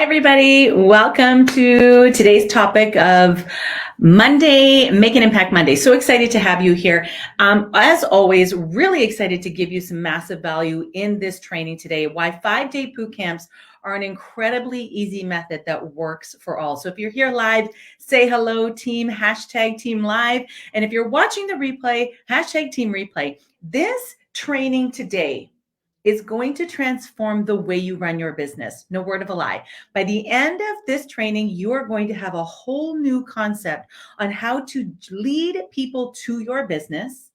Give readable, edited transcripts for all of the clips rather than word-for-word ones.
everybody. Welcome to today's topic of Monday, Make an Impact Monday. So excited to have you here. As always, really excited to give you some massive value in this training today. Why 5-day boot camps are an incredibly easy method that works for all. So if you're here live, say hello, team, hashtag team live. And if you're watching the replay, hashtag team replay. This training today is going to transform the way you run your business. No word of a lie. By the end of this training, you are going to have a whole new concept on how to lead people to your business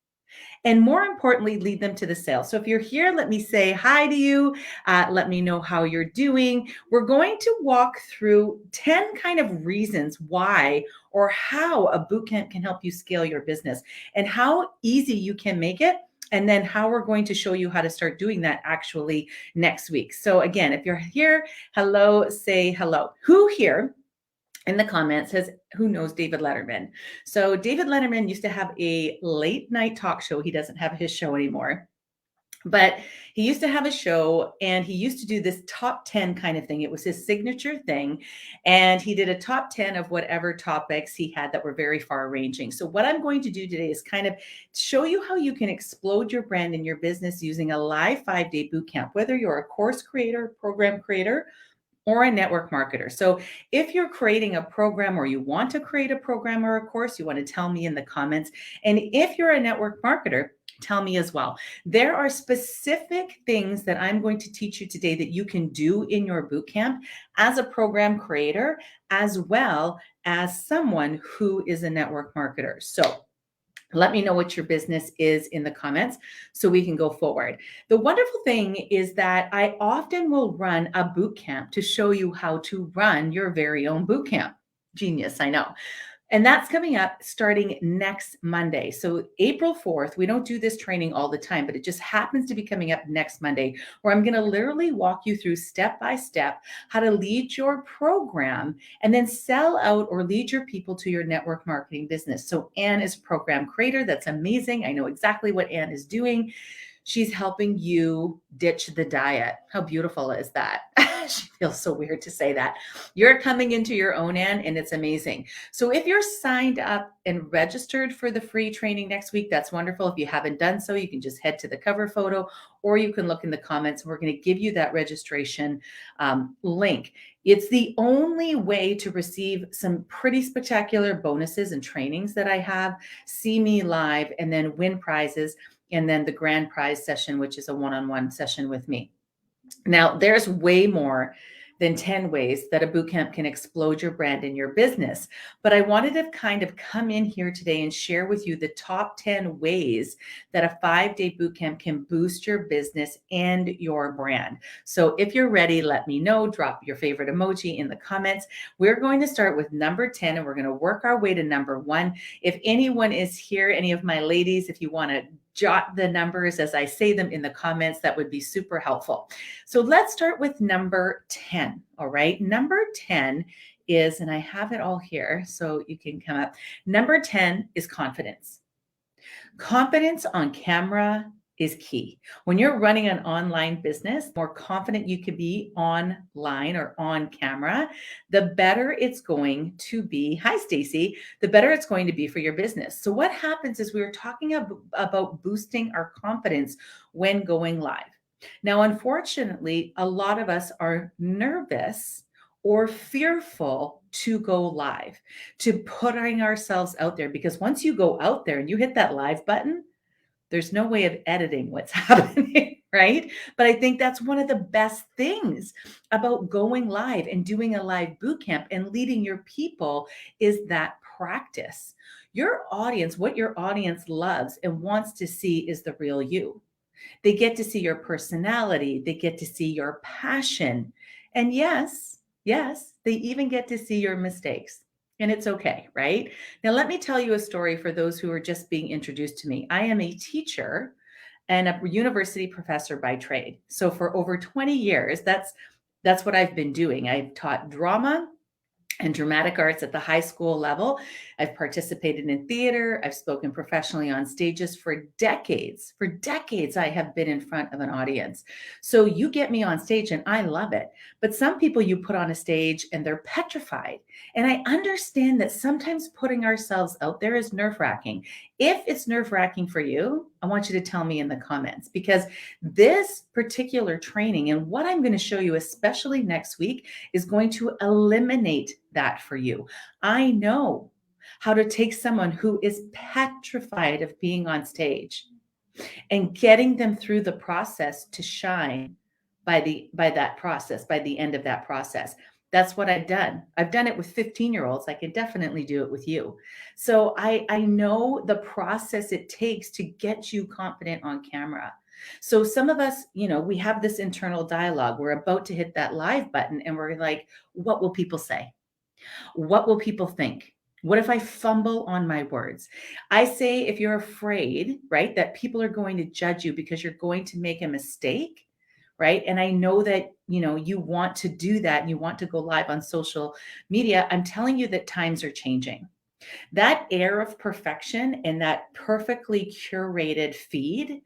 and, more importantly, lead them to the sale. So if you're here, let me say hi to you. Let me know how you're doing. We're going to walk through 10 kind of reasons why or how a bootcamp can help you scale your business and how easy you can make it. And then how we're going to show you how to start doing that actually next week. So again, if you're here, hello, say hello. Who here in the comments says, who knows David Letterman? So David Letterman used to have a late night talk show. He doesn't have his show anymore. But he used to have a show and he used to do this top 10 kind of thing. It was his signature thing. And he did a top 10 of whatever topics he had that were very far ranging. So what I'm going to do today is kind of show you how you can explode your brand and your business using a live 5-day boot camp, whether you're a course creator, program creator, or a network marketer. So if you're creating a program or you want to create a program or a course, you want to tell me in the comments. And if you're a network marketer, tell me as well. There are specific things that I'm going to teach you today that you can do in your bootcamp as a program creator, as well as someone who is a network marketer. So let me know what your business is in the comments so we can go forward. The wonderful thing is that I often will run a boot camp to show you how to run your very own boot camp. Genius, I know. And that's coming up starting next Monday. So April 4th, we don't do this training all the time, but it just happens to be coming up next Monday, where I'm going to literally walk you through step by step how to lead your program and then sell out or lead your people to your network marketing business. So Anne is a program creator. That's amazing. I know exactly what Anne is doing. She's helping you ditch the diet. How beautiful is that? She feels so weird to say that. You're coming into your own, Anne, and it's amazing. So if you're signed up and registered for the free training next week, that's wonderful. If you haven't done so, you can just head to the cover photo or you can look in the comments. We're going to give you that registration link. It's the only way to receive some pretty spectacular bonuses and trainings that I have, see me live, and then win prizes. And then the grand prize session, which is a one-on-one session with me. Now, there's way more than 10 ways that a bootcamp can explode your brand and your business. But I wanted to kind of come in here today and share with you the top 10 ways that a 5-day bootcamp can boost your business and your brand. So if you're ready, let me know. Drop your favorite emoji in the comments. We're going to start with number 10 and we're going to work our way to number 1. If anyone is here, any of my ladies, if you want to jot the numbers as I say them in the comments, that would be super helpful. So let's start with number 10. All right. Number 10 is, and I have it all here so you can come up. Number 10 is confidence. Confidence on camera is key. When you're running an online business, the more confident you can be online or on camera, the better it's going to be. Hi, Stacy. The better it's going to be for your business. So what happens is we were talking about boosting our confidence when going live. Now, unfortunately, a lot of us are nervous or fearful to go live, to putting ourselves out there, because once you go out there and you hit that live button, there's no way of editing what's happening, right? But I think that's one of the best things about going live and doing a live boot camp and leading your people is that practice. Your audience, what your audience loves and wants to see is the real you. They get to see your personality. They get to see your passion. And yes, they even get to see your mistakes. And it's okay, right? Now, let me tell you a story for those who are just being introduced to me. I am a teacher and a university professor by trade. So for over 20 years, that's what I've been doing. I've taught drama and dramatic arts at the high school level. I've participated in theater. I've spoken professionally on stages for decades. For decades, I have been in front of an audience. So you get me on stage and I love it. But some people you put on a stage and they're petrified. And I understand that sometimes putting ourselves out there is nerve wracking. If it's nerve wracking for you, I want you to tell me in the comments, because this particular training and what I'm going to show you, especially next week, is going to eliminate that for you. I know how to take someone who is petrified of being on stage and getting them through the process to shine by that process, by the end of that process. That's what I've done. I've done it with 15-year-olds. I can definitely do it with you. So I know the process it takes to get you confident on camera. So some of us, we have this internal dialogue. We're about to hit that live button and we're like, what will people say? What will people think? What if I fumble on my words? I say, if you're afraid, right, that people are going to judge you because you're going to make a mistake, right? And I know that, you want to do that and you want to go live on social media. I'm telling you that times are changing. That air of perfection and that perfectly curated feed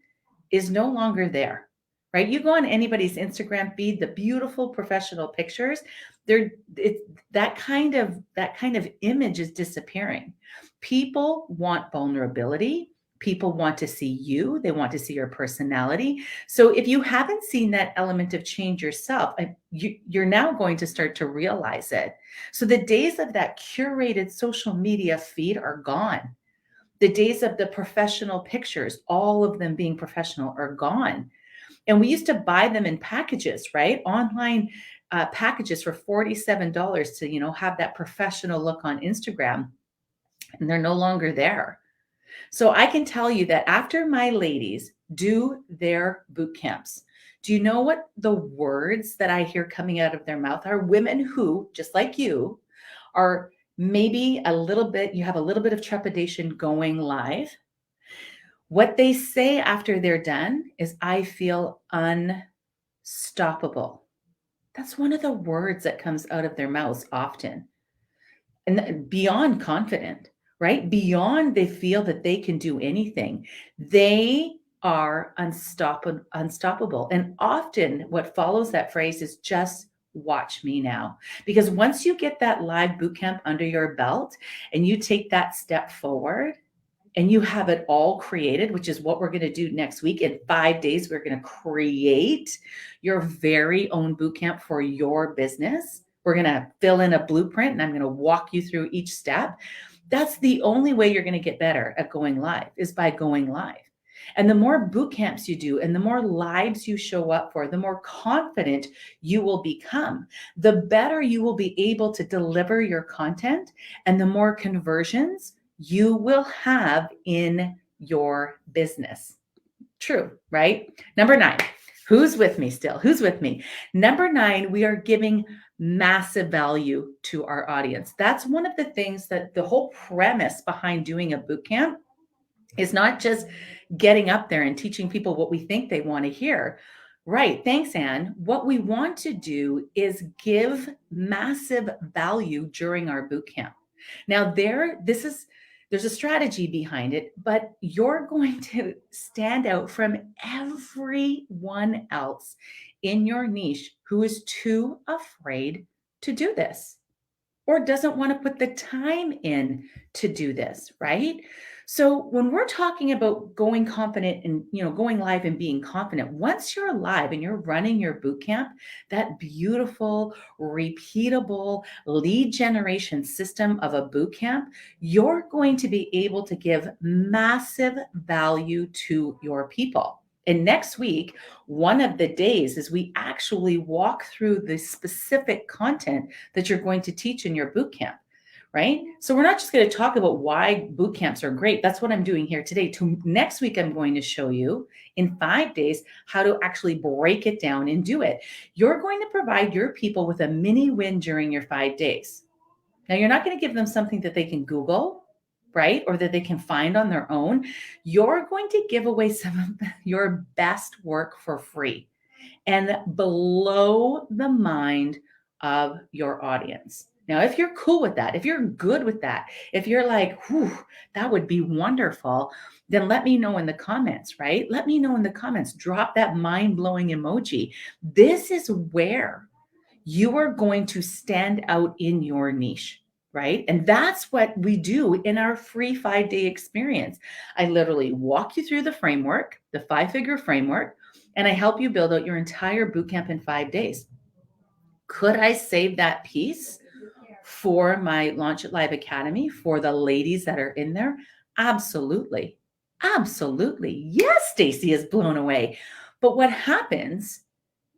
is no longer there, right? You go on anybody's Instagram feed, the beautiful professional pictures, that kind of image is disappearing. People want vulnerability. People want to see you. They want to see your personality. So if you haven't seen that element of change yourself, you're now going to start to realize it. So the days of that curated social media feed are gone. The days of the professional pictures, all of them being professional, are gone. And we used to buy them in packages, right? Online packages for $47 to, have that professional look on Instagram. And they're no longer there. So I can tell you that after my ladies do their boot camps, do you know what the words that I hear coming out of their mouth are? Women who, just like you, are maybe you have a little bit of trepidation going live. What they say after they're done is, I feel unstoppable. That's one of the words that comes out of their mouths often. And beyond confident, right? Beyond they feel that they can do anything. They are unstoppable. And often what follows that phrase is, just watch me now. Because once you get that live bootcamp under your belt and you take that step forward, and you have it all created, which is what we're going to do next week. In 5 days, we're going to create your very own bootcamp for your business. We're going to fill in a blueprint and I'm going to walk you through each step. That's the only way you're going to get better at going live, is by going live. And the more boot camps you do and the more lives you show up for, the more confident you will become, the better you will be able to deliver your content, and the more conversions you will have in your business. True, right? Number 9. Who's with me still? Who's with me? Number 9, we are giving massive value to our audience. That's one of the things that the whole premise behind doing a boot camp is, not just getting up there and teaching people what we think they want to hear. Right. Thanks, Anne. What we want to do is give massive value during our boot camp. Now, there's a strategy behind it, but you're going to stand out from everyone else in your niche who is too afraid to do this or doesn't want to put the time in to do this, right? So when we're talking about going confident and, going live and being confident, once you're live and you're running your boot camp, that beautiful, repeatable lead generation system of a boot camp, you're going to be able to give massive value to your people. And next week, one of the days is we actually walk through the specific content that you're going to teach in your boot camp. Right? So we're not just going to talk about why boot camps are great. That's what I'm doing here today. Next week, I'm going to show you in 5 days how to actually break it down and do it. You're going to provide your people with a mini win during your 5 days. Now, you're not going to give them something that they can Google, right? Or that they can find on their own. You're going to give away some of your best work for free and blow the mind of your audience. Now, if you're cool with that, if you're good with that, if you're like, whew, that would be wonderful, then let me know in the comments, right? Let me know in the comments. Drop that mind blowing emoji. This is where you are going to stand out in your niche, right? And that's what we do in our free 5-day experience. I literally walk you through the framework, the 5-figure framework, and I help you build out your entire bootcamp in 5 days. Could I save that piece for my Launch It Live Academy for the ladies that are in there? Absolutely. Absolutely. Yes, Stacy is blown away. But what happens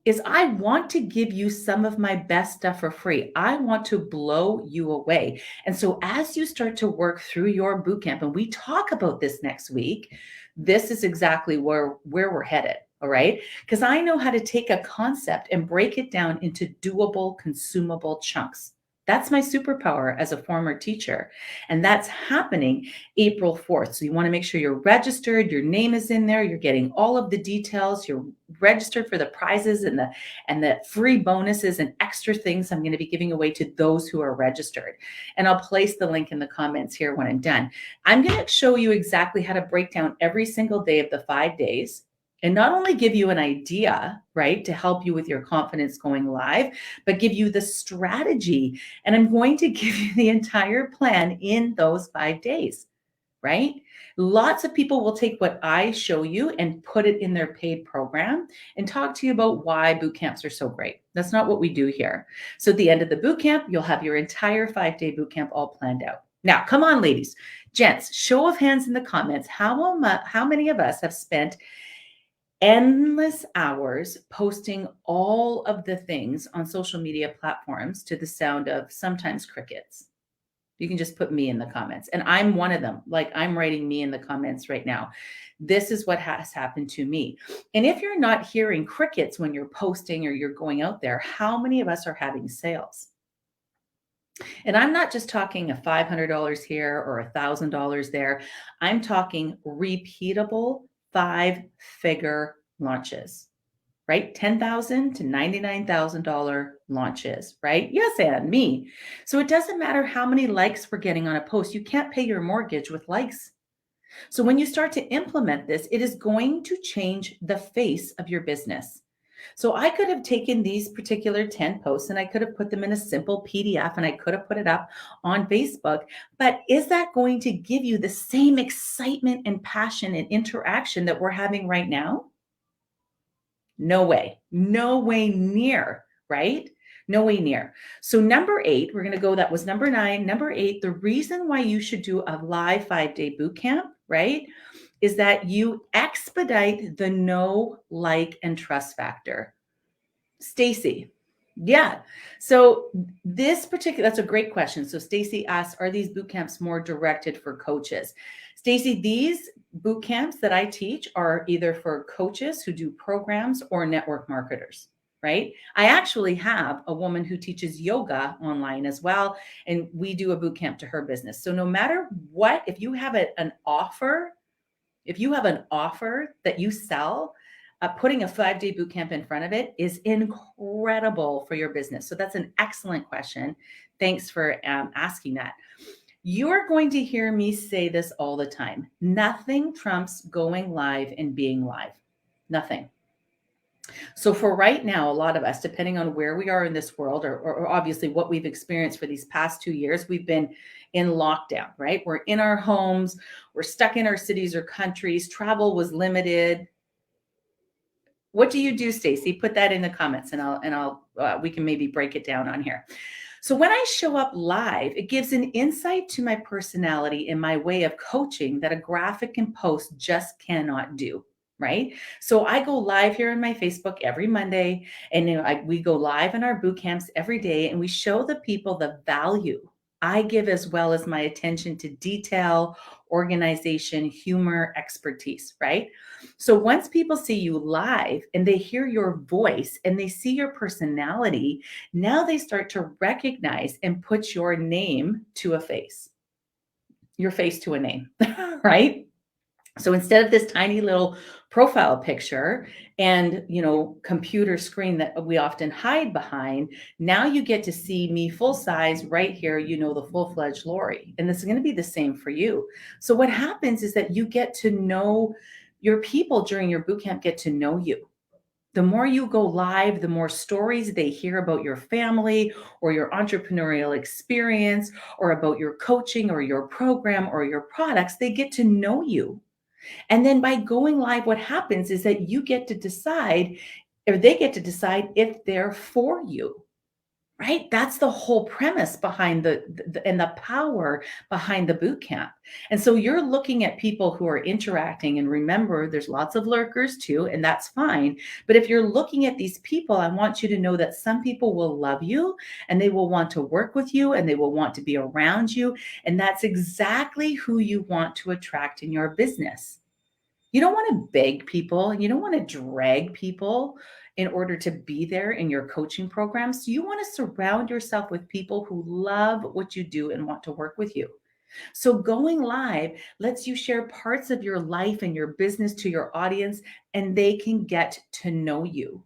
is I want to give you some of my best stuff for free. I want to blow you away. And so as you start to work through your bootcamp, and we talk about this next week, this is exactly where we're headed. All right. Because I know how to take a concept and break it down into doable, consumable chunks. That's my superpower as a former teacher. And that's happening April 4th. So you want to make sure you're registered, your name is in there, you're getting all of the details, you're registered for the prizes and the free bonuses and extra things I'm going to be giving away to those who are registered. And I'll place the link in the comments here when I'm done. I'm going to show you exactly how to break down every single day of the 5 days and not only give you an idea, right, to help you with your confidence going live, but give you the strategy. And I'm going to give you the entire plan in those 5 days, right? Lots of people will take what I show you and put it in their paid program and talk to you about why boot camps are so great. That's not what we do here. So at the end of the boot camp, you'll have your entire 5-day boot camp all planned out. Now, come on, ladies, gents, show of hands in the comments. How many of us have spent endless hours posting all of the things on social media platforms to the sound of sometimes crickets? You can just put me in the comments. And I'm one of them. Like, I'm writing me in the comments right now. This is what has happened to me. And if you're not hearing crickets when you're posting or you're going out there, how many of us are having sales? And I'm not just talking a $500 here or $1,000 there. I'm talking repeatable 5-figure launches, right? $10,000 to $99,000 launches, right? Yes, and me. So it doesn't matter how many likes we're getting on a post. You can't pay your mortgage with likes. So when you start to implement this, it is going to change the face of your business. So I could have taken these particular 10 posts and I could have put them in a simple PDF and I could have put it up on Facebook. But is that going to give you the same excitement and passion and interaction that we're having right now? No way. No way near, right? No way near. So number 8, we're going to go, that was number 9. Number 8, the reason why you should do a live 5-day boot camp, right, is that you expedite the know, like, and trust factor. Stacy. Yeah. So that's a great question. So Stacy asks, are these boot camps more directed for coaches? Stacy, these boot camps that I teach are either for coaches who do programs or network marketers, right? I actually have a woman who teaches yoga online as well, and we do a boot camp to her business. So no matter what, if you have an offer that you sell, putting a 5-day boot camp in front of it is incredible for your business. So that's an excellent question. Thanks for asking that. You're going to hear me say this all the time. Nothing trumps going live and being live. Nothing. So for right now, a lot of us, depending on where we are in this world, or obviously what we've experienced for these past 2 years, we've been in lockdown, right? We're in our homes, we're stuck in our cities or countries, travel was limited. What do you do, Stacy? Put that in the comments and we can maybe break it down on here. So when I show up live, it gives an insight to my personality and my way of coaching that a graphic and post just cannot do, right? So I go live here on my Facebook every Monday, and we go live in our boot camps every day, and we show the people the value I give, as well as my attention to detail, organization, humor, expertise, right? So once people see you live and they hear your voice and they see your personality, now they start to recognize and put your name to a face, your face to a name, right? So instead of this tiny little profile picture and, computer screen that we often hide behind, now you get to see me full size right here, the full-fledged Lori. And this is going to be the same for you. So what happens is that you get to know your people during your bootcamp get to know you. The more you go live, the more stories they hear about your family or your entrepreneurial experience or about your coaching or your program or your products. They get to know you. And then by going live, what happens is that you get to decide, or they get to decide if they're for you, right? That's the whole premise behind and the power behind the boot camp. And so you're looking at people who are interacting, and remember, there's lots of lurkers too, and that's fine. But if you're looking at these people, I want you to know that some people will love you and they will want to work with you and they will want to be around you. And that's exactly who you want to attract in your business. You don't want to beg people and you don't want to drag people in order to be there in your coaching program. So you want to surround yourself with people who love what you do and want to work with you. So going live lets you share parts of your life and your business to your audience, and they can get to know you.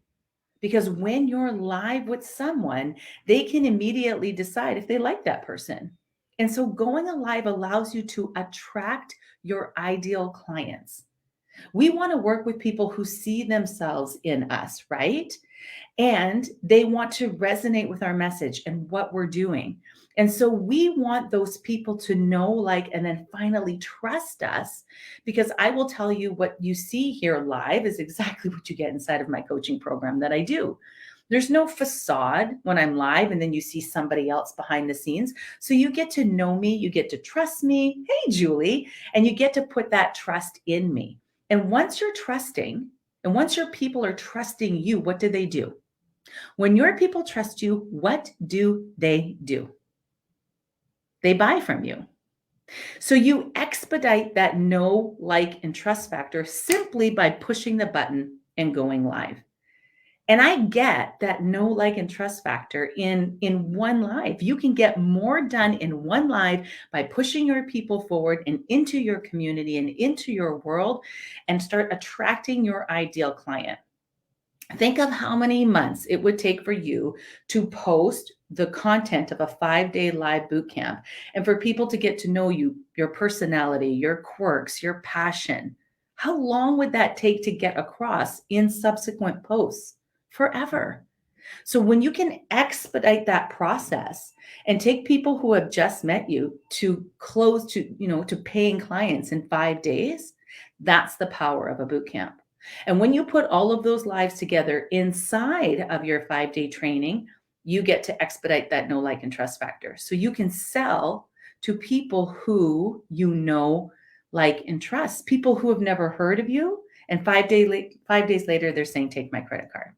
Because when you're live with someone, they can immediately decide if they like that person. And so going live allows you to attract your ideal clients. We want to work with people who see themselves in us, right? And they want to resonate with our message and what we're doing. And so we want those people to know, like, and then finally trust us, because I will tell you what you see here live is exactly what you get inside of my coaching program that I do. There's no facade when I'm live and then you see somebody else behind the scenes. So you get to know me, you get to trust me. Hey, Julie, and you get to put that trust in me. And once you're trusting, and once your people are trusting you, what do? When your people trust you, what do? They buy from you. So you expedite that know, like, and trust factor simply by pushing the button and going live. And I get that know, like, and trust factor in one live. You can get more done in one live by pushing your people forward and into your community and into your world and start attracting your ideal client. Think of how many months it would take for you to post the content of a 5-day live boot camp and for people to get to know you, your personality, your quirks, your passion. How long would that take to get across in subsequent posts? Forever. So when you can expedite that process and take people who have just met you to close to paying clients in 5 days, that's the power of a boot camp. And when you put all of those lives together inside of your 5-day training, you get to expedite that know, like, and trust factor. So you can sell to people who like, and trust, people who have never heard of you. And 5 days later, they're saying, take my credit card.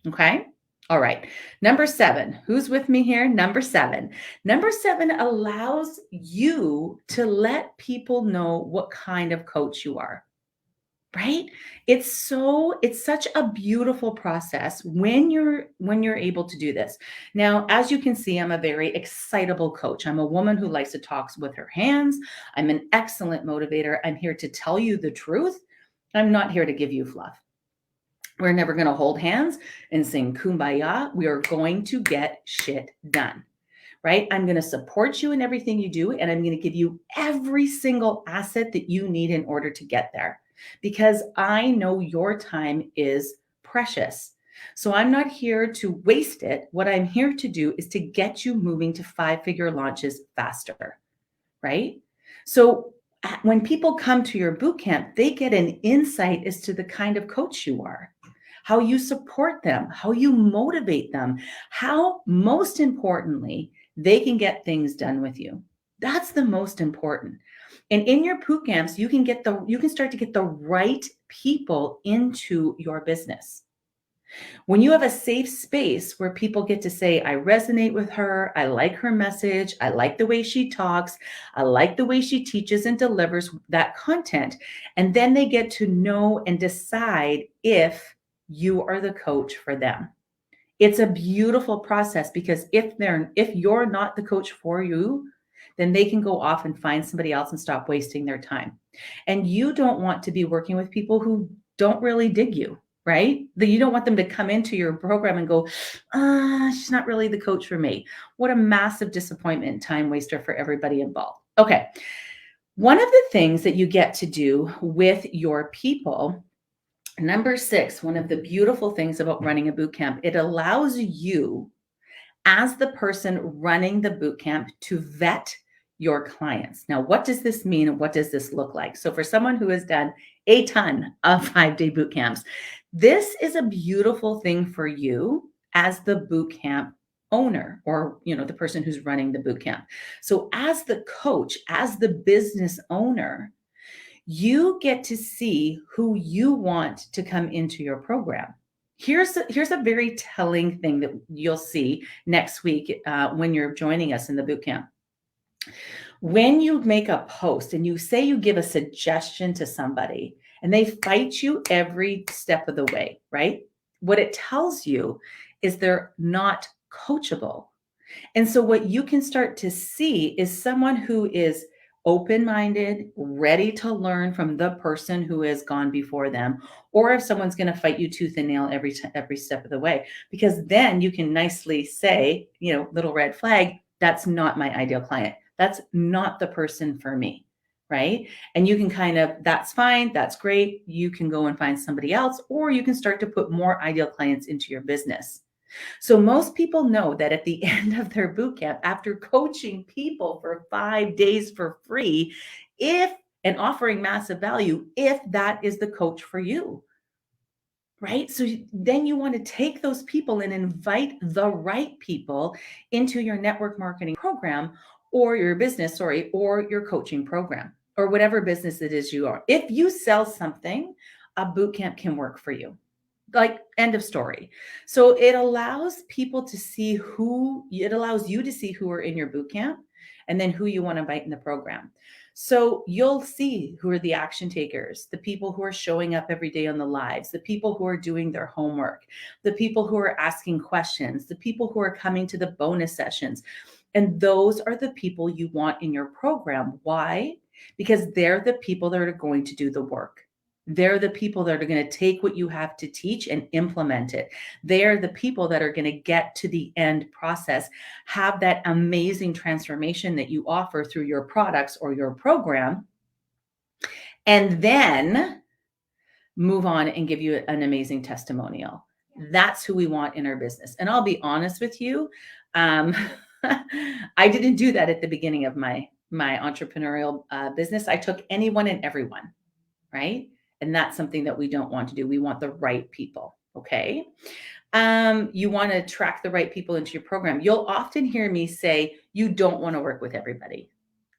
Okay. All right. Number 7. Who's with me here? Number 7. Number 7 allows you to let people know what kind of coach you are. Right? It's such a beautiful process when you're able to do this. Now, as you can see, I'm a very excitable coach. I'm a woman who likes to talk with her hands. I'm an excellent motivator. I'm here to tell you the truth. I'm not here to give you fluff. We're never going to hold hands and sing kumbaya. We are going to get shit done, right? I'm going to support you in everything you do, and I'm going to give you every single asset that you need in order to get there, because I know your time is precious. So I'm not here to waste it. What I'm here to do is to get you moving to 5-figure launches faster, right? So when people come to your bootcamp, they get an insight as to the kind of coach you are, how you support them, how you motivate them, how, most importantly, they can get things done with you. That's the most important. And in your boot camps, you can start to get the right people into your business. When you have a safe space where people get to say, I resonate with her, I like her message, I like the way she talks, I like the way she teaches and delivers that content, and then they get to know and decide if you are the coach for them. It's a beautiful process, because if you're not the coach for you, then they can go off and find somebody else and stop wasting their time. And you don't want to be working with people who don't really dig you, right? That you don't want them to come into your program and go, she's not really the coach for me. What a massive disappointment and time waster for everybody involved. Okay. One of the things that you get to do with your people, number 6, one of the beautiful things about running a boot camp, it allows you as the person running the boot camp to vet your clients. Now, what does this mean and what does this look like? So for someone who has done a ton of 5-day boot camps, this is a beautiful thing for you as the boot camp owner, or the person who's running the boot camp. So as the coach, as the business owner, you get to see who you want to come into your program. Here's a very telling thing that you'll see next week when you're joining us in the bootcamp. When you make a post and you say you give a suggestion to somebody and they fight you every step of the way, right? What it tells you is they're not coachable. And so what you can start to see is someone who is open-minded, ready to learn from the person who has gone before them, or if someone's going to fight you tooth and nail every step of the way, because then you can nicely say, little red flag, that's not my ideal client. That's not the person for me, right? And you can that's fine, that's great. You can go and find somebody else, or you can start to put more ideal clients into your business. So most people know that at the end of their boot camp, after coaching people for 5 days for free, and offering massive value, if that is the coach for you, right? So then you want to take those people and invite the right people into your network marketing program, or your business, or your coaching program, or whatever business it is you are. If you sell something, a boot camp can work for you. Like, end of story. So it allows people to see it allows you to see who are in your boot camp, and then who you want to invite in the program. So you'll see who are the action takers, the people who are showing up every day on the lives, the people who are doing their homework, the people who are asking questions, the people who are coming to the bonus sessions. And those are the people you want in your program. Why? Because they're the people that are going to do the work. They're the people that are going to take what you have to teach and implement it. They're the people that are going to get to the end process, have that amazing transformation that you offer through your products or your program, and then move on and give you an amazing testimonial. That's who we want in our business. And I'll be honest with you, I didn't do that at the beginning of my entrepreneurial business. I took anyone and everyone, right? And that's something that we don't want to do. We want the right people. Okay. You want to attract the right people into your program. You'll often hear me say, you don't want to work with everybody.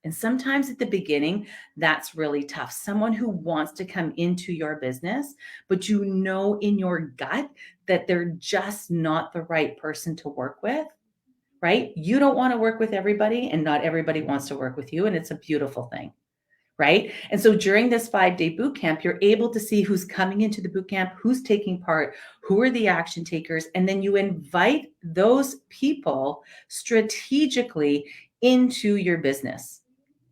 And sometimes at the beginning, that's really tough. Someone who wants to come into your business, but you know in your gut that they're just not the right person to work with, right? You don't want to work with everybody, and not everybody wants to work with you. And it's a beautiful thing. Right? And so during this 5-day boot camp, you're able to see who's coming into the boot camp, who's taking part, who are the action takers, and then you invite those people strategically into your business.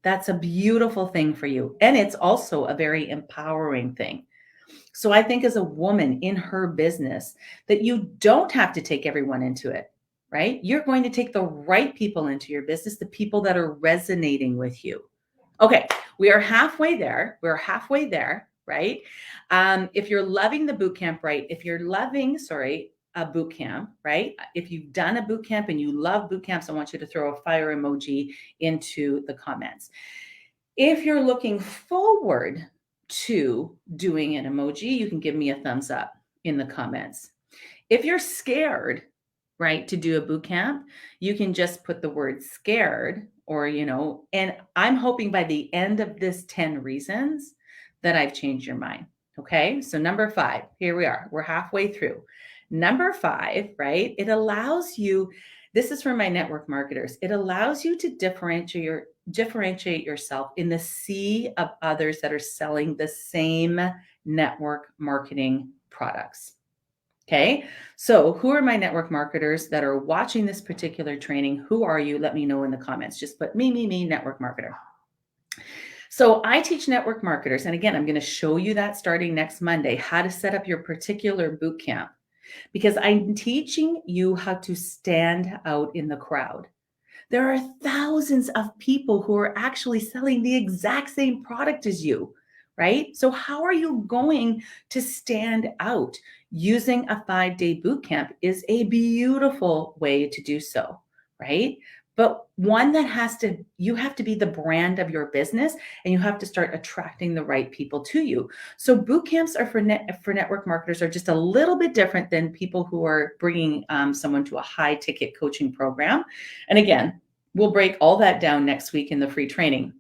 That's a beautiful thing for you. And it's also a very empowering thing. So I think as a woman in her business, that you don't have to take everyone into it, right? You're going to take the right people into your business, the people that are resonating with you. Okay, we are halfway there. We're halfway there, right? If you're loving the boot camp, right? If you're loving, a boot camp, right? If you've done a boot camp and you love boot camps, I want you to throw a fire emoji into the comments. If you're looking forward to doing an emoji, you can give me a thumbs up in the comments. If you're scared, right, to do a boot camp, you can just put the word scared, or, and I'm hoping by the end of this 10 reasons that I've changed your mind. Okay. So number 5, here we are. We're halfway through. Number 5, right? It allows you, this is for my network marketers. It allows you to differentiate yourself in the sea of others that are selling the same network marketing products. Okay. So who are my network marketers that are watching this particular training? Who are you? Let me know in the comments. Just put me, network marketer. So I teach network marketers. And again, I'm going to show you that starting next Monday, how to set up your particular boot camp, because I'm teaching you how to stand out in the crowd. There are thousands of people who are actually selling the exact same product as you, right? So, how are you going to stand out? Using a 5-day boot camp is a beautiful way to do so, right? But one that you have to be the brand of your business, and you have to start attracting the right people to you. So boot camps are for network marketers are just a little bit different than people who are bringing someone to a high ticket coaching program. And again, we'll break all that down next week in the free training.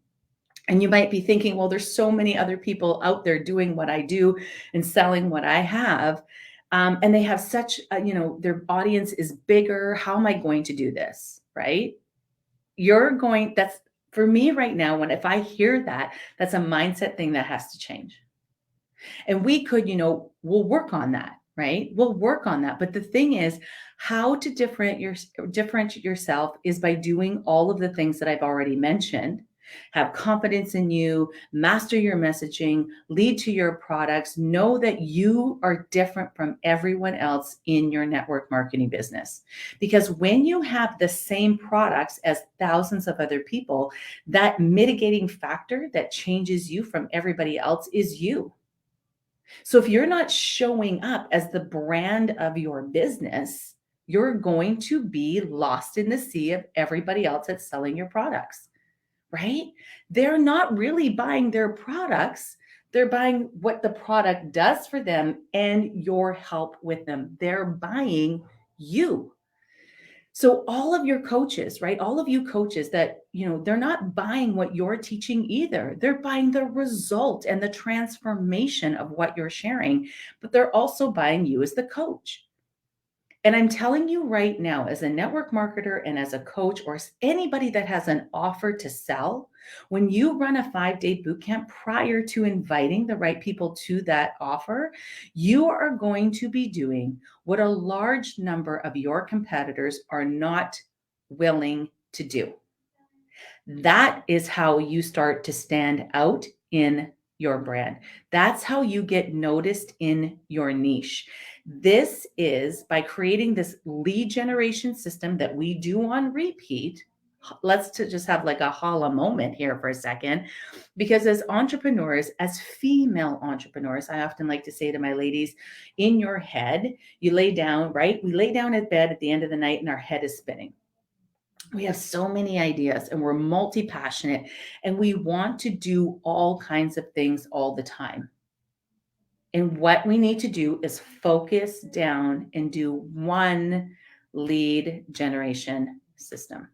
And you might be thinking, well, there's so many other people out there doing what I do and selling what I have. And they have such, their audience is bigger. How am I going to do this? Right? That's for me right now. If I hear that, that's a mindset thing that has to change. And we could, we'll work on that, right? We'll work on that. But the thing is, how to differentiate yourself is by doing all of the things that I've already mentioned. Have confidence in you, master your messaging, lead to your products, know that you are different from everyone else in your network marketing business. Because when you have the same products as thousands of other people, that mitigating factor that changes you from everybody else is you. So if you're not showing up as the brand of your business, you're going to be lost in the sea of everybody else that's selling your products, right? They're not really buying their products. They're buying what the product does for them and your help with them. They're buying you. So all of your coaches, right? All of you coaches that, they're not buying what you're teaching either. They're buying the result and the transformation of what you're sharing, but they're also buying you as the coach. And I'm telling you right now, as a network marketer and as a coach or anybody that has an offer to sell, when you run a 5-day boot camp prior to inviting the right people to that offer, you are going to be doing what a large number of your competitors are not willing to do. That is how you start to stand out in your brand. That's how you get noticed in your niche. This is by creating this lead generation system that we do on repeat. Let's just have like a holla moment here for a second, because as entrepreneurs, as female entrepreneurs, I often like to say to my ladies, in your head, you lay down, right? We lay down at bed at the end of the night and our head is spinning. We have so many ideas and we're multi-passionate and we want to do all kinds of things all the time. And what we need to do is focus down and do one lead generation system.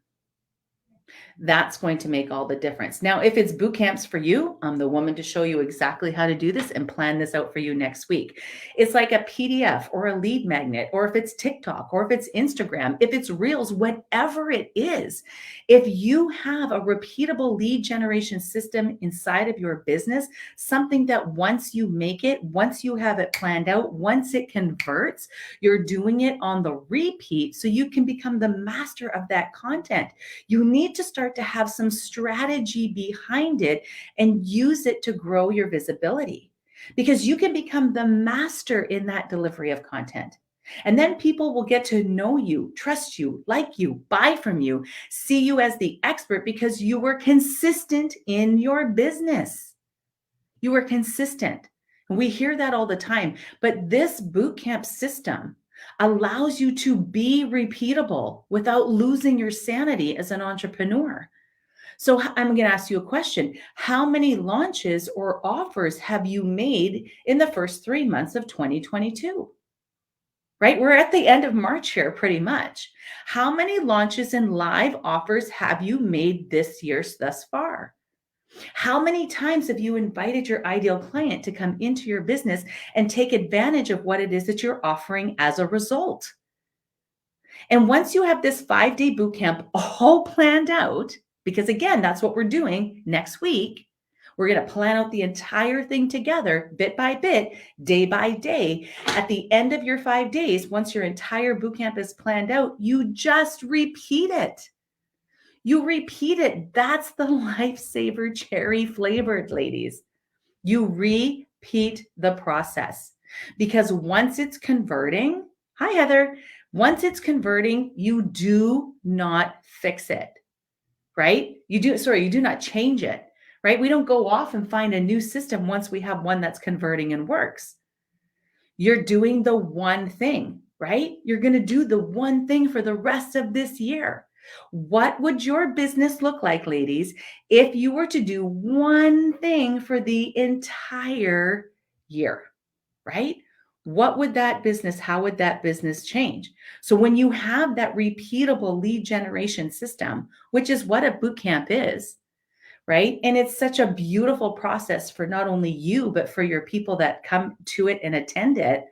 That's going to make all the difference. Now, if it's boot camps for you, I'm the woman to show you exactly how to do this and plan this out for you next week. It's like a PDF or a lead magnet, or if it's TikTok, or if it's Instagram, if it's Reels, whatever it is. If you have a repeatable lead generation system inside of your business, something that once you make it, once you have it planned out, once it converts, you're doing it on the repeat so you can become the master of that content. You need to start to have some strategy behind it and use it to grow your visibility, because you can become the master in that delivery of content. And then people will get to know you, trust you, like you, buy from you, see you as the expert because you were consistent in your business. You were consistent. We hear that all the time, but this bootcamp system allows you to be repeatable without losing your sanity as an entrepreneur. So I'm going to ask you a question. How many launches or offers have you made in the first 3 months of 2022? Right? We're at the end of March here, pretty much. How many launches and live offers have you made this year thus far? How many times have you invited your ideal client to come into your business and take advantage of what it is that you're offering as a result? And once you have this 5-day boot camp all planned out, because again, that's what we're doing next week, we're going to plan out the entire thing together, bit by bit, day by day. At the end of your 5 days, once your entire boot camp is planned out, you just repeat it. You repeat it. That's the lifesaver cherry flavored, ladies. You repeat the process because once it's converting, hi, Heather, once it's converting, you do not fix it, right? You do not change it, right? We don't go off and find a new system once we have one that's converting and works. You're doing the one thing, right? You're going to do the one thing for the rest of this year. What would your business look like, ladies, if you were to do one thing for the entire year, right? What would that business, how would that business change? So when you have that repeatable lead generation system, which is what a boot camp is, right? And it's such a beautiful process for not only you, but for your people that come to it and attend it.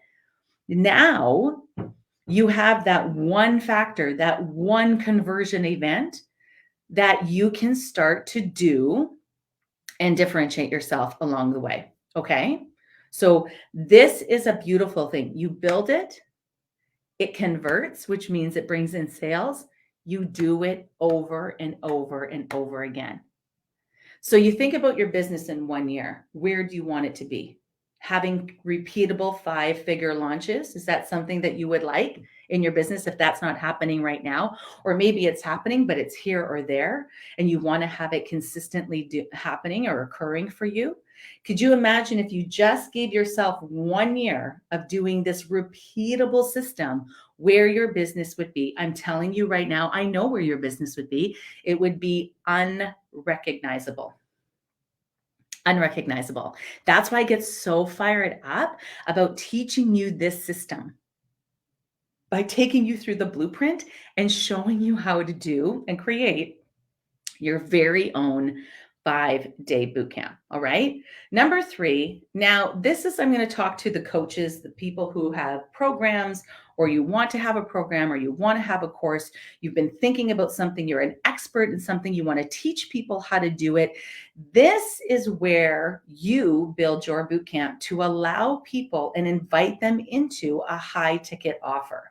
Now you have that one factor, that one conversion event that you can start to do and differentiate yourself along the way. Okay. So this is a beautiful thing. You build it, it converts, which means it brings in sales. You do it over and over and over again. So you think about your business in 1 year. Where do you want it to be? Having repeatable 5-figure launches? Is that something that you would like in your business if that's not happening right now? Or maybe it's happening, but it's here or there, and you want to have it consistently happening or occurring for you? Could you imagine if you just gave yourself 1 year of doing this repeatable system, where your business would be? I'm telling you right now, I know where your business would be. It would be unrecognizable. Unrecognizable. That's why I get so fired up about teaching you this system, by taking you through the blueprint and showing you how to do and create your very own 5-day boot camp. All right. Number 3. Now, I'm going to talk to the coaches, the people who have programs, or you want to have a program, or you want to have a course. You've been thinking about something, you're an expert in something, you want to teach people how to do it. This is where you build your boot camp to allow people and invite them into a high ticket offer.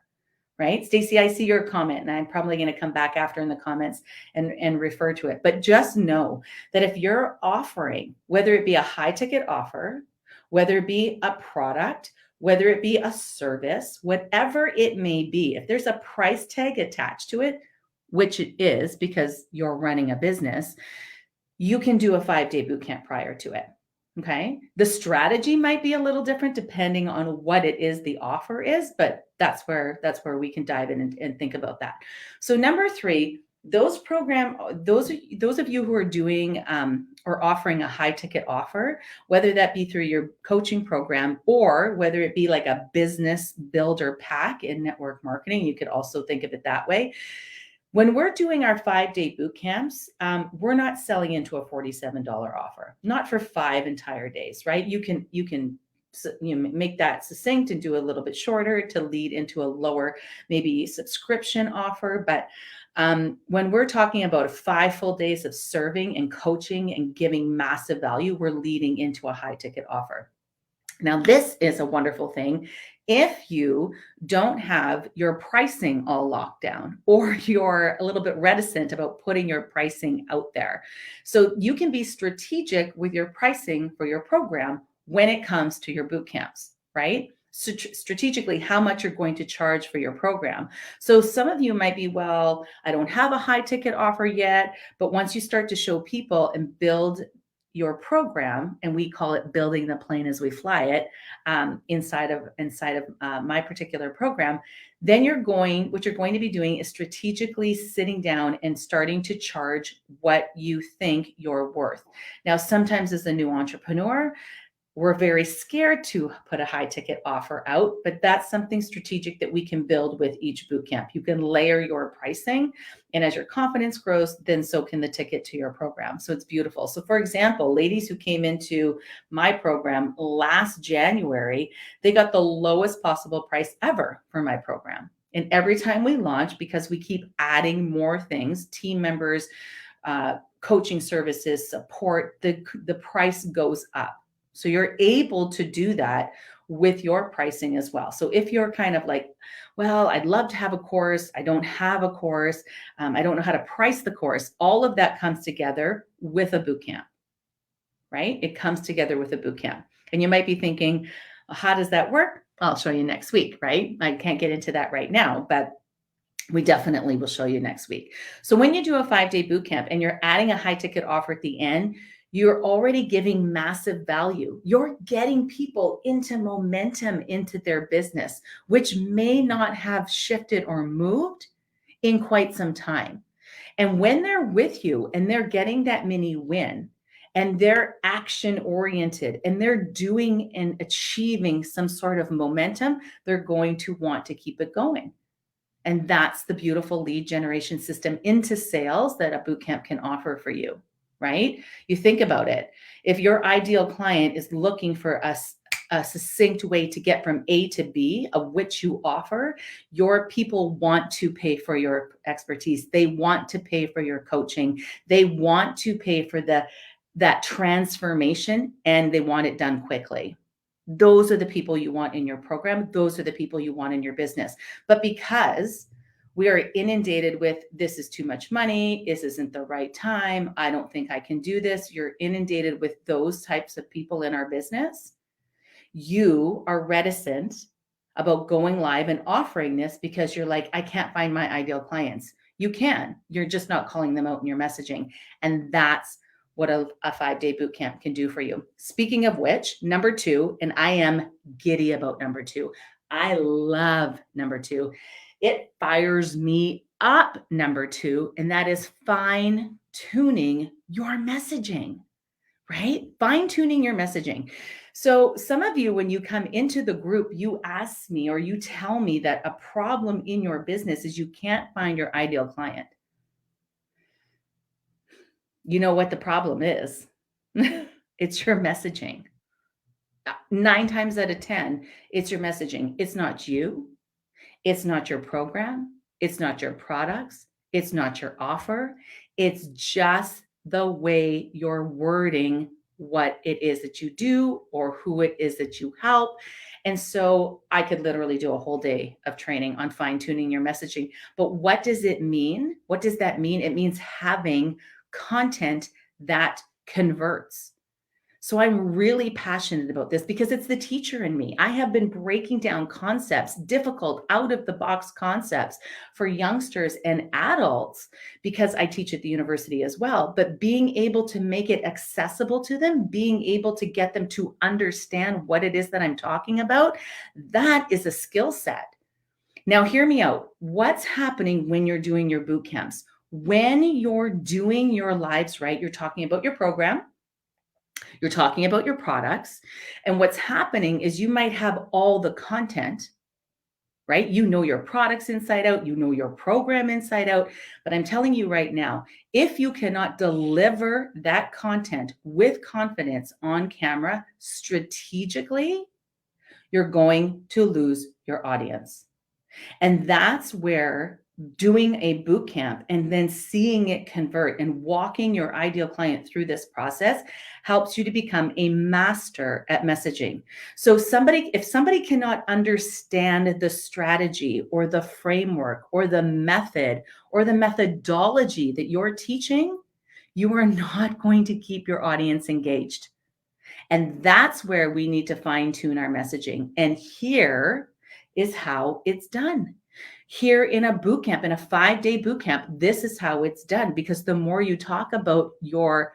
Right? Stacy, I see your comment, and I'm probably going to come back after in the comments and refer to it. But just know that if you're offering, whether it be a high ticket offer, whether it be a product, whether it be a service, whatever it may be, if there's a price tag attached to it, which it is because you're running a business, you can do a 5-day boot camp prior to it. Okay. The strategy might be a little different depending on what it is the offer is, but that's where we can dive in and think about that. So number 3, those of you who are doing or offering a high ticket offer, whether that be through your coaching program or whether it be like a business builder pack in network marketing, you could also think of it that way. When we're doing our 5-day boot camps, we're not selling into a $47 offer, not for 5 entire days, right? You can make that succinct and do a little bit shorter to lead into a lower, maybe subscription offer. But when we're talking about 5 full days of serving and coaching and giving massive value, we're leading into a high ticket offer. Now, this is a wonderful thing if you don't have your pricing all locked down, or you're a little bit reticent about putting your pricing out there. So you can be strategic with your pricing for your program when it comes to your boot camps, right? So strategically, how much you're going to charge for your program. So some of you might be, well, I don't have a high ticket offer yet, but once you start to show people and build your program, and we call it building the plane as we fly it, inside of my particular program, then what you're going to be doing is strategically sitting down and starting to charge what you think you're worth. Now, sometimes as a new entrepreneur, we're very scared to put a high ticket offer out, but that's something strategic that we can build with each boot camp. You can layer your pricing, and as your confidence grows, then so can the ticket to your program. So it's beautiful. So for example, ladies who came into my program last January, they got the lowest possible price ever for my program. And every time we launch, because we keep adding more things, team members, coaching services, support, the price goes up. So you're able to do that with your pricing as well. So if you're kind of like, well, I'd love to have a course. I don't have a course. I don't know how to price the course. All of that comes together with a boot camp, right? It comes together with a boot camp. And you might be thinking, well, how does that work? I'll show you next week, right? I can't get into that right now, but we definitely will show you next week. So when you do a 5-day boot camp and you're adding a high ticket offer at the end, you're already giving massive value. You're getting people into momentum into their business, which may not have shifted or moved in quite some time. And when they're with you and they're getting that mini win and they're action oriented and they're doing and achieving some sort of momentum, they're going to want to keep it going. And that's the beautiful lead generation system into sales that a bootcamp can offer for you, right? You think about it. If your ideal client is looking for a succinct way to get from A to B, of which you offer, your people want to pay for your expertise. They want to pay for your coaching. They want to pay for that transformation, and they want it done quickly. Those are the people you want in your program. Those are the people you want in your business. But because we are inundated with this is too much money, this isn't the right time, I don't think I can do this. You're inundated with those types of people in our business. You are reticent about going live and offering this because you're like, I can't find my ideal clients. You can. You're just not calling them out in your messaging. And that's what a 5-day boot camp can do for you. Speaking of which, number 2, and I am giddy about number 2. I love number 2. It fires me up, number 2, and that is fine tuning your messaging, right? Fine tuning your messaging. So some of you, when you come into the group, you ask me or you tell me that a problem in your business is you can't find your ideal client. You know what the problem is? It's your messaging. 9 times out of 10, it's your messaging. It's not you. It's not your program. It's not your products. It's not your offer. It's just the way you're wording what it is that you do or who it is that you help. And so I could literally do a whole day of training on fine tuning your messaging. But what does it mean? What does that mean? It means having content that converts. So I'm really passionate about this because it's the teacher in me. I have been breaking down concepts, difficult, out of the box concepts for youngsters and adults because I teach at the university as well. But being able to make it accessible to them, being able to get them to understand what it is that I'm talking about, that is a skill set. Now, hear me out. What's happening when you're doing your boot camps? When you're doing your lives, right? You're talking about your program. You're talking about your products. And what's happening is you might have all the content, right? You know your products inside out, you know your program inside out. But I'm telling you right now, if you cannot deliver that content with confidence on camera strategically, you're going to lose your audience. And that's where doing a boot camp and then seeing it convert and walking your ideal client through this process helps you to become a master at messaging. So if somebody cannot understand the strategy or the framework or the method or the methodology that you're teaching, you are not going to keep your audience engaged. And that's where we need to fine tune our messaging. And here is how it's done. Here in a boot camp, in a 5-day boot camp, this is how it's done. Because the more you talk about your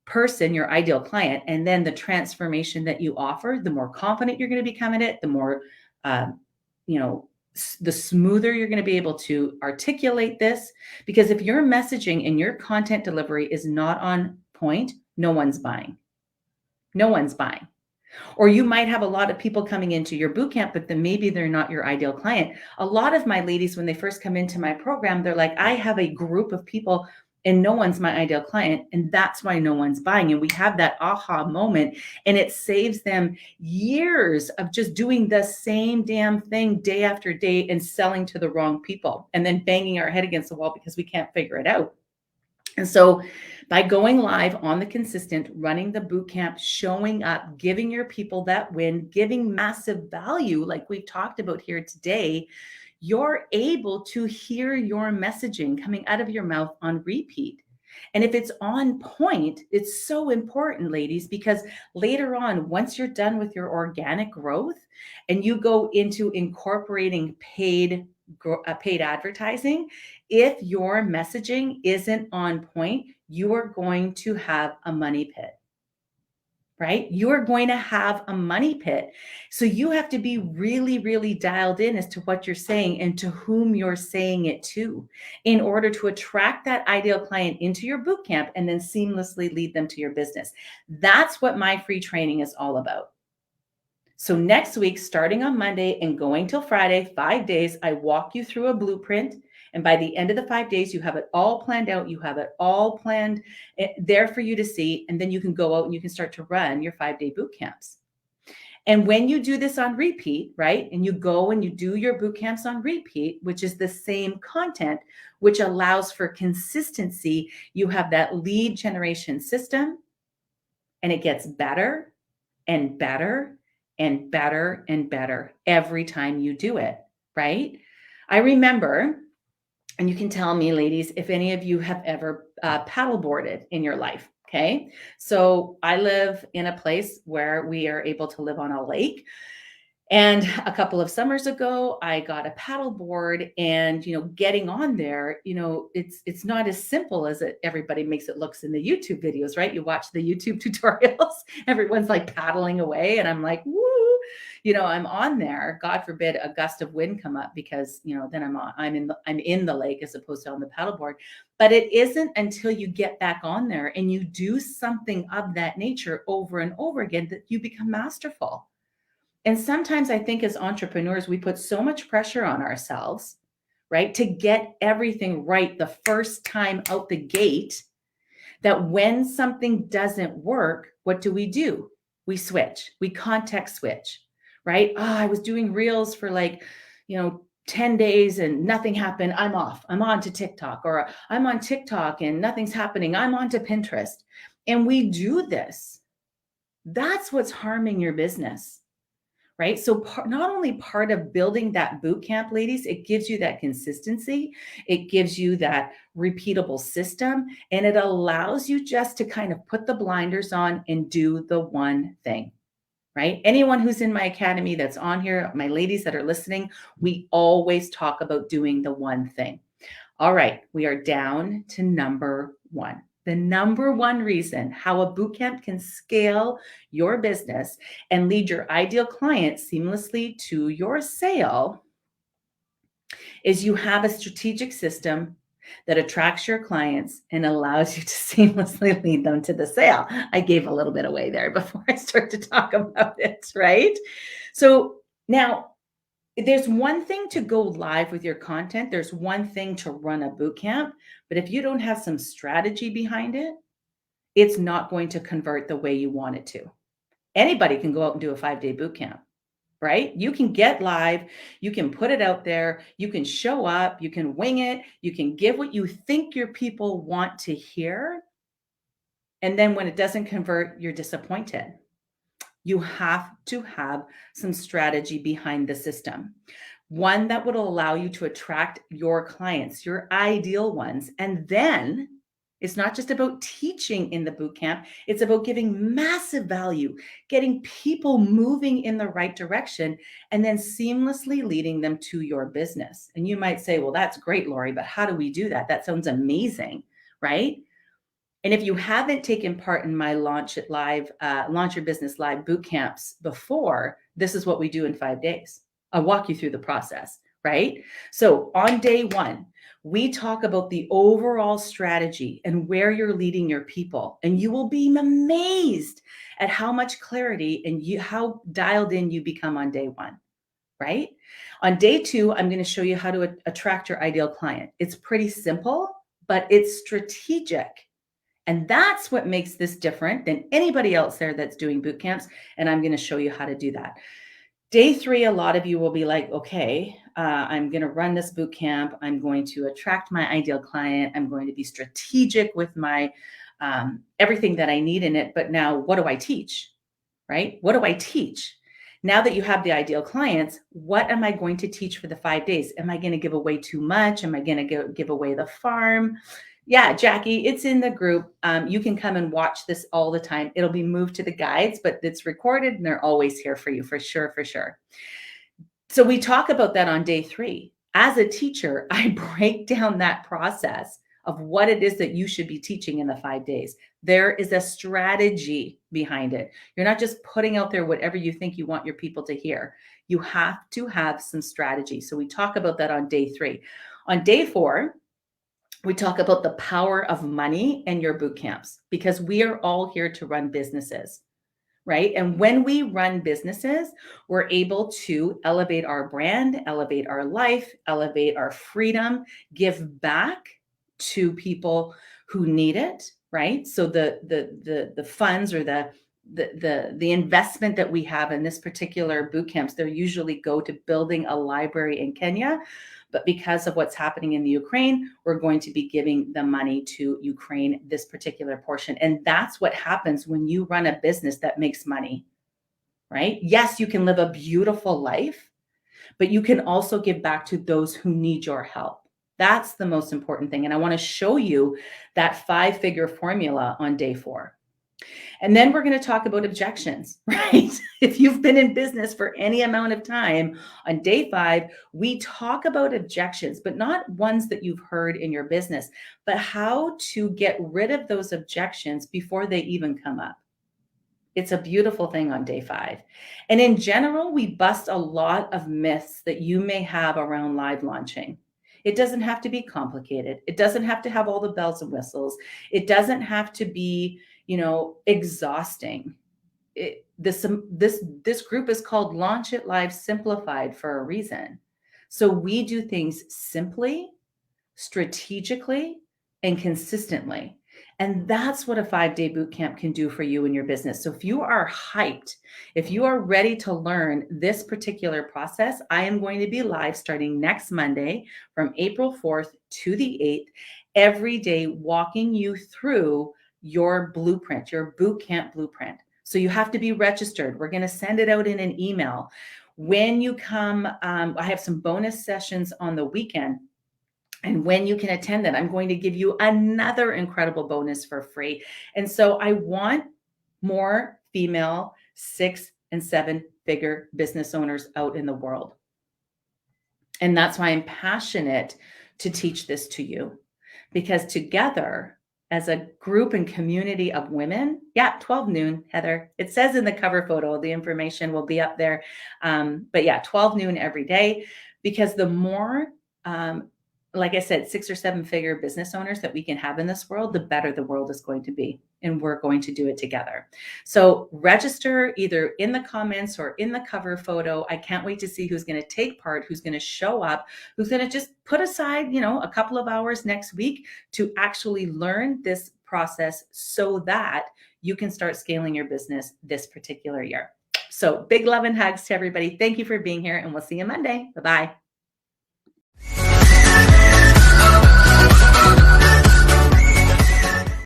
person, your ideal client, and then the transformation that you offer, the more confident you're going to become in it, the more, the smoother you're going to be able to articulate this. Because if your messaging and your content delivery is not on point, no one's buying. No one's buying. Or you might have a lot of people coming into your boot camp, but then maybe they're not your ideal client. A lot of my ladies, when they first come into my program, they're like, I have a group of people and no one's my ideal client. And that's why no one's buying. And we have that aha moment, and it saves them years of just doing the same damn thing day after day and selling to the wrong people and then banging our head against the wall because we can't figure it out. And so by going live on the consistent, running the boot camp, showing up, giving your people that win, giving massive value like we've talked about here today, you're able to hear your messaging coming out of your mouth on repeat. And if it's on point, it's so important, ladies, because later on, once you're done with your organic growth and you go into incorporating paid advertising, if your messaging isn't on point, you are going to have a money pit, right? You're going to have a money pit. So you have to be really, really dialed in as to what you're saying and to whom you're saying it to in order to attract that ideal client into your boot camp and then seamlessly lead them to your business. That's what my free training is all about. So next week, starting on Monday and going till Friday, 5 days, I walk you through a blueprint. And by the end of the 5 days, you have it all planned out. You have it all planned there for you to see. And then you can go out and you can start to run your 5-day boot camps. And when you do this on repeat, right? And you go and you do your boot camps on repeat, which is the same content, which allows for consistency. You have that lead generation system and it gets better and better and better and better every time you do it, right? I remember, and you can tell me, ladies, if any of you have ever paddleboarded in your life, okay? So I live in a place where we are able to live on a lake. And a couple of summers ago, I got a paddle board and, getting on there, it's not as simple as everybody makes it looks in the YouTube videos, right? You watch the YouTube tutorials, everyone's like paddling away and I'm like, woo, I'm on there. God forbid a gust of wind come up because, then I'm in the lake as opposed to on the paddle board. But it isn't until you get back on there and you do something of that nature over and over again that you become masterful. And sometimes I think as entrepreneurs, we put so much pressure on ourselves, right, to get everything right the first time out the gate that when something doesn't work, what do? We switch, we context switch, right? Oh, I was doing reels for 10 days and nothing happened. I'm off. I'm on to TikTok, or I'm on TikTok and nothing's happening. I'm on to Pinterest. And we do this. That's what's harming your business. Right? So not only part of building that boot camp, ladies, it gives you that consistency, it gives you that repeatable system, and it allows you just to kind of put the blinders on and do the one thing, right? Anyone who's in my academy that's on here, my ladies that are listening, we always talk about doing the one thing. All right, we are down to number 1. The number 1 reason how a bootcamp can scale your business and lead your ideal client seamlessly to your sale is you have a strategic system that attracts your clients and allows you to seamlessly lead them to the sale. I gave a little bit away there before I start to talk about it, right? So now, there's one thing to go live with your content. There's one thing to run a boot camp, but if you don't have some strategy behind it, it's not going to convert the way you want it to. Anybody can go out and do a 5-day boot camp, right? You can get live, you can put it out there, you can show up, you can wing it, you can give what you think your people want to hear. And then when it doesn't convert, you're disappointed. You have to have some strategy behind the system. One that would allow you to attract your clients, your ideal ones. And then it's not just about teaching in the boot camp, it's about giving massive value, getting people moving in the right direction, and then seamlessly leading them to your business. And you might say, well, that's great, Lori, but how do we do that? That sounds amazing, right? And if you haven't taken part in my Launch Your Business Live boot camps before, this is what we do in 5 days. I'll walk you through the process, right? So on day 1, we talk about the overall strategy and where you're leading your people. And you will be amazed at how much clarity and how dialed in you become on day 1, right? On day 2, I'm going to show you how to attract your ideal client. It's pretty simple, but it's strategic. And that's what makes this different than anybody else there that's doing boot camps. And I'm going to show you how to do that. Day 3, a lot of you will be like, okay, I'm going to run this boot camp. I'm going to attract my ideal client. I'm going to be strategic with my everything that I need in it. But now what do I teach? Right? What do I teach? Now that you have the ideal clients, what am I going to teach for the 5 days? Am I going to give away too much? Am I going to give away the farm? Yeah, Jackie, it's in the group. You can come and watch this all the time. It'll be moved to the guides, but it's recorded and they're always here for you, for sure, for sure. So we talk about that on day 3. As a teacher, I break down that process of what it is that you should be teaching in the 5 days. There is a strategy behind it. You're not just putting out there whatever you think you want your people to hear. You have to have some strategy. So we talk about that on day 3. On day 4, we talk about the power of money and your boot camps, because we are all here to run businesses, right? And when we run businesses, we're able to elevate our brand, elevate our life, elevate our freedom, give back to people who need it, right? So the funds or the investment that we have in this particular boot camps, they usually go to building a library in Kenya. But because of what's happening in the Ukraine, we're going to be giving the money to Ukraine, this particular portion. And that's what happens when you run a business that makes money, right? Yes, you can live a beautiful life, but you can also give back to those who need your help. That's the most important thing. And I want to show you that 5-figure formula on day 4. And then we're going to talk about objections, right? If you've been in business for any amount of time, on day 5, we talk about objections, but not ones that you've heard in your business, but how to get rid of those objections before they even come up. It's a beautiful thing on day 5. And in general, we bust a lot of myths that you may have around live launching. It doesn't have to be complicated. It doesn't have to have all the bells and whistles. It doesn't have to be, exhausting. This group is called Launch It Live Simplified for a reason. So we do things simply, strategically, and consistently. And that's what a 5-day boot camp can do for you in your business. So if you are hyped, if you are ready to learn this particular process, I am going to be live starting next Monday from April 4th to the 8th, every day walking you through your blueprint, your boot camp blueprint. So you have to be registered. We're going to send it out in an email. When you come, I have some bonus sessions on the weekend. And when you can attend that, I'm going to give you another incredible bonus for free. And so I want more female 6- and 7-figure business owners out in the world. And that's why I'm passionate to teach this to you, because together as a group and community of women, 12 noon, Heather, it says in the cover photo, the information will be up there. But 12 noon every day, because the more, like I said, 6- or 7-figure business owners that we can have in this world, the better the world is going to be. And we're going to do it together. So register either in the comments or in the cover photo. I can't wait to see who's going to take part, who's going to show up, who's going to just put aside, a couple of hours next week to actually learn this process so that you can start scaling your business this particular year. So big love and hugs to everybody. Thank you for being here, and we'll see you Monday. Bye-bye.